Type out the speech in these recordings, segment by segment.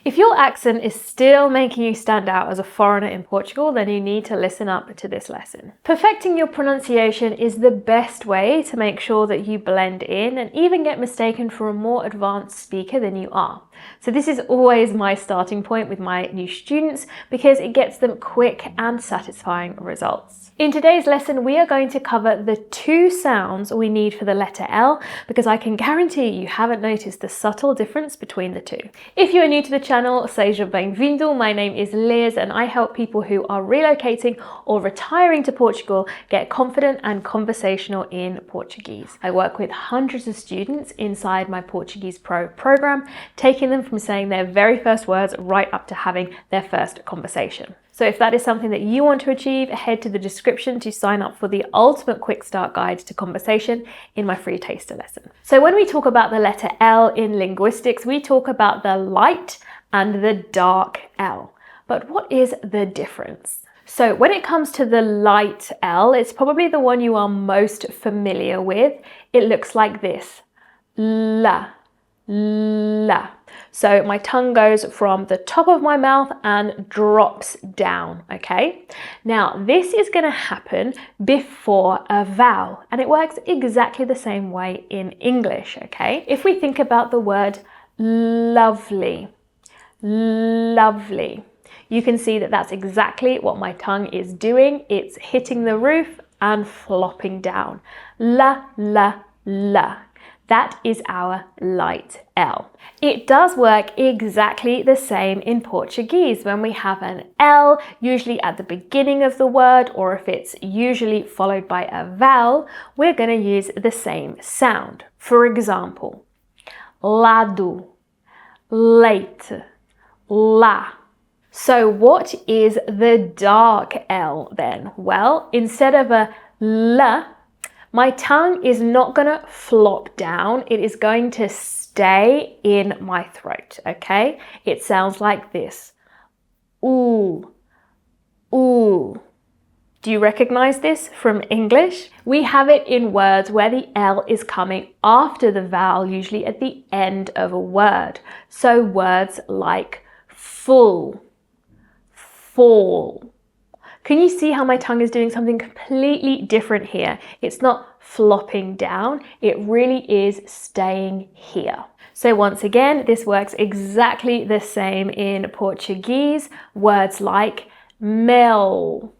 If your accent is still making you stand out as a foreigner in Portugal, then you need to listen up to this lesson. Perfecting your pronunciation is the best way to make sure that you blend in and even get mistaken for a more advanced speaker than you are. So this is always my starting point with my new students because it gets them quick and satisfying results. In today's lesson, we are going to cover the 2 sounds we need for the letter L because I can guarantee you haven't noticed the subtle difference between the 2. If you are new to the channel, seja bem-vindo. My name is Liz and I help people who are relocating or retiring to Portugal get confident and conversational in Portuguese. I work with hundreds of students inside my Portuguese Pro program, taking them from saying their very first words right up to having their first conversation. So if that is something that you want to achieve, head to the description to sign up for the ultimate quick start guide to conversation in my free taster lesson. So when we talk about the letter L in linguistics, we talk about the light and the dark L. But what is the difference? So when it comes to the light L, it's probably the one you are most familiar with. It looks like this. La, la. So my tongue goes from the top of my mouth and drops down, okay? Now this is going to happen before a vowel and it works exactly the same way in English, okay? If we think about the word lovely, lovely, you can see that that's exactly what my tongue is doing. It's hitting the roof and flopping down. La, la, la. That is our light L. It does work exactly the same in Portuguese when we have an L, usually at the beginning of the word, or if it's usually followed by a vowel, we're going to use the same sound. For example, lado, leite, lá. So what is the dark L then? Well, instead of a L, my tongue is not going to flop down. It is going to stay in my throat, okay? It sounds like this. Ooh, ooh. Do you recognize this from English? We have it in words where the L is coming after the vowel, usually at the end of a word. So words like full, fall. Can you see how my tongue is doing something completely different here? It's not flopping down, it really is staying here. So once again, this works exactly the same in Portuguese. Words like mel,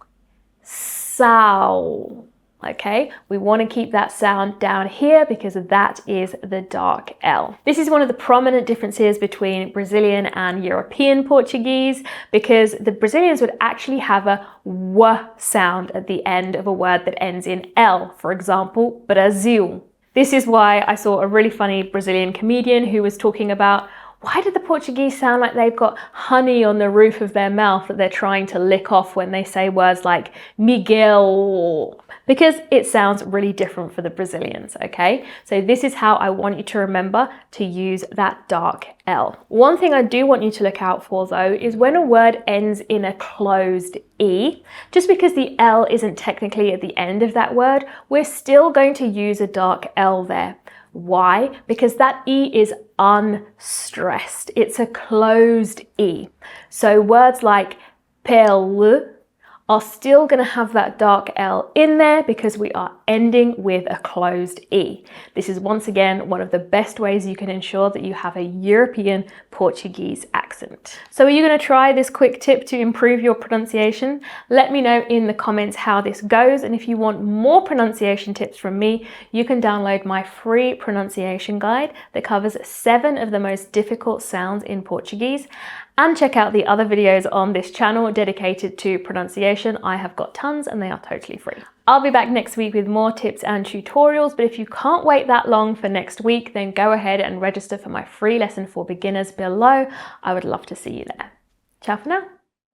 sal. Okay, we want to keep that sound down here because that is the dark L. This is one of the prominent differences between Brazilian and European Portuguese because the Brazilians would actually have a W sound at the end of a word that ends in L. For example, Brasil. This is why I saw a really funny Brazilian comedian who was talking about why do the Portuguese sound like they've got honey on the roof of their mouth that they're trying to lick off when they say words like Miguel? Because it sounds really different for the Brazilians, okay? So this is how I want you to remember to use that dark L. One thing I do want you to look out for though is when a word ends in a closed E, just because the L isn't technically at the end of that word, we're still going to use a dark L there. Why? Because that E is unstressed. It's a closed E. So words like pele are still going to have that dark L in there because we are ending with a closed E. This is once again one of the best ways you can ensure that you have a European Portuguese accent. So are you going to try this quick tip to improve your pronunciation? Let me know in the comments how this goes, and if you want more pronunciation tips from me, you can download my free pronunciation guide that covers 7 of the most difficult sounds in Portuguese, and check out the other videos on this channel dedicated to pronunciation. I have got tons and they are totally free. I'll be back next week with more tips and tutorials, but if you can't wait that long for next week, then go ahead and register for my free lesson for beginners below. I would love to see you there. Ciao for now.